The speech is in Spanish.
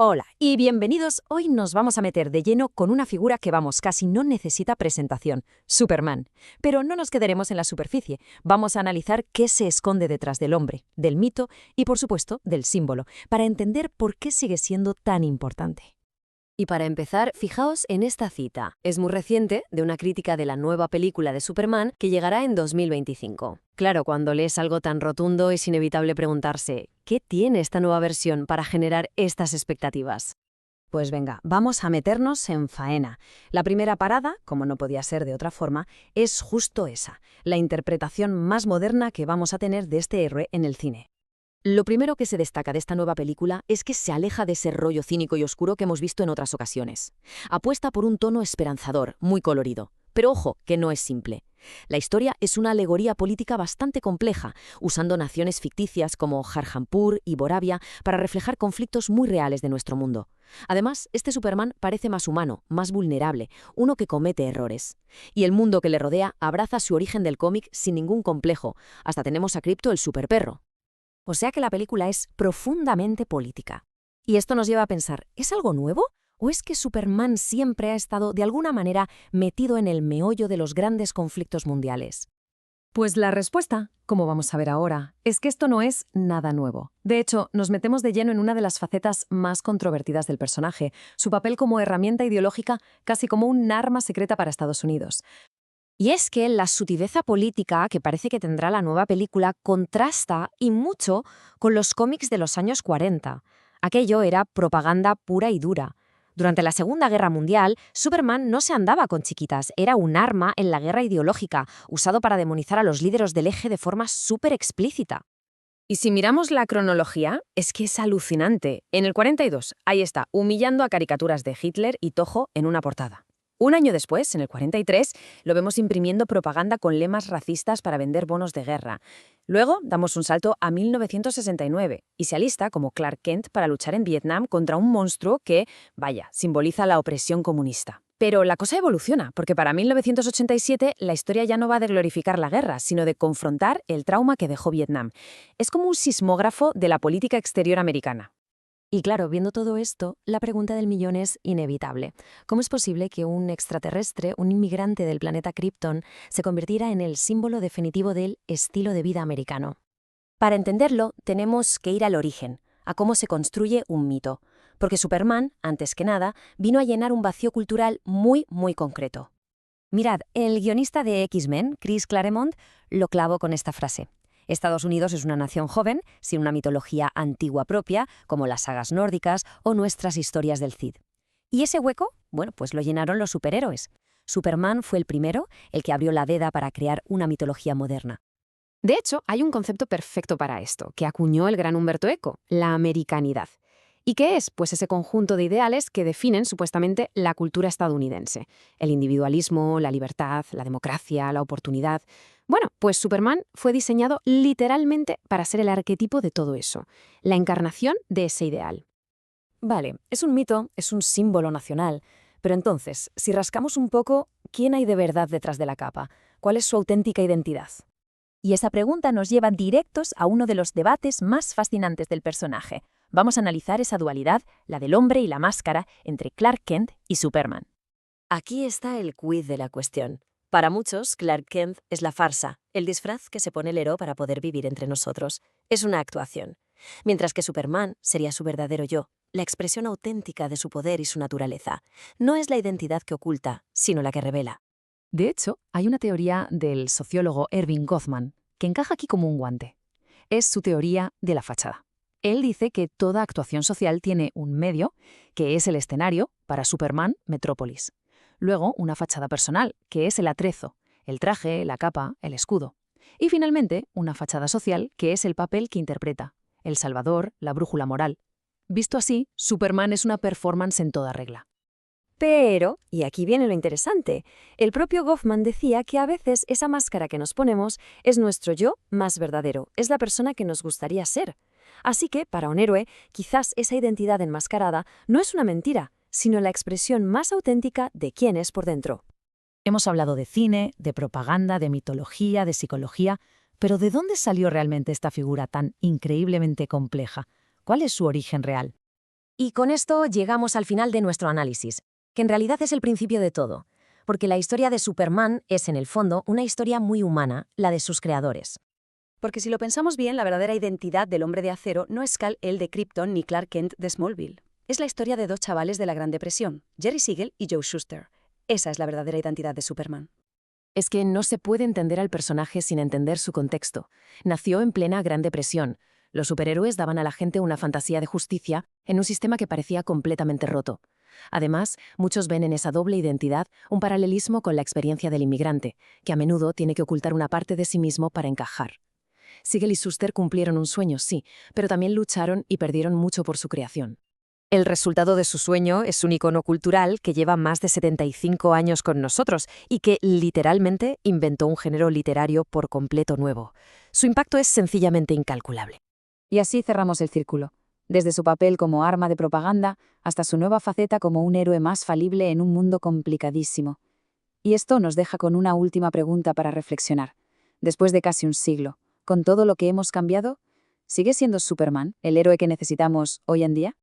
Hola y bienvenidos. Hoy nos vamos a meter de lleno con una figura que casi no necesita presentación, Superman. Pero no nos quedaremos en la superficie. Vamos a analizar qué se esconde detrás del hombre, del mito y, por supuesto, del símbolo, para entender por qué sigue siendo tan importante. Y para empezar, fijaos en esta cita. Es muy reciente, de una crítica de la nueva película de Superman que llegará en 2025. Claro, cuando lees algo tan rotundo es inevitable preguntarse, ¿qué tiene esta nueva versión para generar estas expectativas? Pues venga, vamos a meternos en faena. La primera parada, como no podía ser de otra forma, es justo esa, la interpretación más moderna que vamos a tener de este héroe en el cine. Lo primero que se destaca de esta nueva película es que se aleja de ese rollo cínico y oscuro que hemos visto en otras ocasiones. Apuesta por un tono esperanzador, muy colorido. Pero ojo, que no es simple. La historia es una alegoría política bastante compleja, usando naciones ficticias como Jarjampur y Boravia para reflejar conflictos muy reales de nuestro mundo. Además, este Superman parece más humano, más vulnerable, uno que comete errores. Y el mundo que le rodea abraza su origen del cómic sin ningún complejo. Hasta tenemos a Krypto el superperro. O sea que la película es profundamente política. Y esto nos lleva a pensar, ¿es algo nuevo? ¿O es que Superman siempre ha estado, de alguna manera, metido en el meollo de los grandes conflictos mundiales? Pues la respuesta, como vamos a ver ahora, es que esto no es nada nuevo. De hecho, nos metemos de lleno en una de las facetas más controvertidas del personaje, su papel como herramienta ideológica, casi como un arma secreta para Estados Unidos. Y es que la sutileza política que parece que tendrá la nueva película contrasta y mucho con los cómics de los años 40. Aquello era propaganda pura y dura. Durante la Segunda Guerra Mundial, Superman no se andaba con chiquitas, era un arma en la guerra ideológica, usado para demonizar a los líderes del eje de forma súper explícita. Y si miramos la cronología, es que es alucinante. En el 42, ahí está, humillando a caricaturas de Hitler y Toho en una portada. Un año después, en el 43, lo vemos imprimiendo propaganda con lemas racistas para vender bonos de guerra. Luego damos un salto a 1969 y se alista como Clark Kent para luchar en Vietnam contra un monstruo que, vaya, simboliza la opresión comunista. Pero la cosa evoluciona, porque para 1987 la historia ya no va de glorificar la guerra, sino de confrontar el trauma que dejó Vietnam. Es como un sismógrafo de la política exterior americana. Y claro, viendo todo esto, la pregunta del millón es inevitable. ¿Cómo es posible que un extraterrestre, un inmigrante del planeta Krypton, se convirtiera en el símbolo definitivo del estilo de vida americano? Para entenderlo, tenemos que ir al origen, a cómo se construye un mito. Porque Superman, antes que nada, vino a llenar un vacío cultural muy, muy concreto. Mirad, el guionista de X-Men, Chris Claremont, lo clavó con esta frase. Estados Unidos es una nación joven, sin una mitología antigua propia, como las sagas nórdicas o nuestras historias del Cid. ¿Y ese hueco? Bueno, pues lo llenaron los superhéroes. Superman fue el primero, el que abrió la veda para crear una mitología moderna. De hecho, hay un concepto perfecto para esto, que acuñó el gran Humberto Eco, la americanidad. ¿Y qué es? Pues ese conjunto de ideales que definen supuestamente la cultura estadounidense. El individualismo, la libertad, la democracia, la oportunidad. Bueno, pues Superman fue diseñado literalmente para ser el arquetipo de todo eso, la encarnación de ese ideal. Vale, es un mito, es un símbolo nacional. Pero entonces, si rascamos un poco, ¿quién hay de verdad detrás de la capa? ¿Cuál es su auténtica identidad? Y esa pregunta nos lleva directos a uno de los debates más fascinantes del personaje. Vamos a analizar esa dualidad, la del hombre y la máscara, entre Clark Kent y Superman. Aquí está el quid de la cuestión. Para muchos, Clark Kent es la farsa, el disfraz que se pone el héroe para poder vivir entre nosotros. Es una actuación. Mientras que Superman sería su verdadero yo, la expresión auténtica de su poder y su naturaleza. No es la identidad que oculta, sino la que revela. De hecho, hay una teoría del sociólogo Erving Goffman que encaja aquí como un guante. Es su teoría de la fachada. Él dice que toda actuación social tiene un medio, que es el escenario, para Superman, Metrópolis. Luego, una fachada personal, que es el atrezo, el traje, la capa, el escudo. Y finalmente, una fachada social, que es el papel que interpreta, el salvador, la brújula moral. Visto así, Superman es una performance en toda regla. Pero, y aquí viene lo interesante, el propio Goffman decía que a veces esa máscara que nos ponemos es nuestro yo más verdadero, es la persona que nos gustaría ser. Así que, para un héroe, quizás esa identidad enmascarada no es una mentira, sino la expresión más auténtica de quién es por dentro. Hemos hablado de cine, de propaganda, de mitología, de psicología, pero ¿de dónde salió realmente esta figura tan increíblemente compleja? ¿Cuál es su origen real? Y con esto llegamos al final de nuestro análisis, que en realidad es el principio de todo, porque la historia de Superman es, en el fondo, una historia muy humana, la de sus creadores. Porque si lo pensamos bien, la verdadera identidad del Hombre de Acero no es Kal-El de Krypton ni Clark Kent de Smallville. Es la historia de dos chavales de la Gran Depresión, Jerry Siegel y Joe Shuster. Esa es la verdadera identidad de Superman. Es que no se puede entender al personaje sin entender su contexto. Nació en plena Gran Depresión. Los superhéroes daban a la gente una fantasía de justicia en un sistema que parecía completamente roto. Además, muchos ven en esa doble identidad un paralelismo con la experiencia del inmigrante, que a menudo tiene que ocultar una parte de sí mismo para encajar. Siegel y Shuster cumplieron un sueño, sí, pero también lucharon y perdieron mucho por su creación. El resultado de su sueño es un icono cultural que lleva más de 75 años con nosotros y que, literalmente, inventó un género literario por completo nuevo. Su impacto es sencillamente incalculable. Y así cerramos el círculo, desde su papel como arma de propaganda hasta su nueva faceta como un héroe más falible en un mundo complicadísimo. Y esto nos deja con una última pregunta para reflexionar. Después de casi un siglo, con todo lo que hemos cambiado, ¿sigue siendo Superman el héroe que necesitamos hoy en día?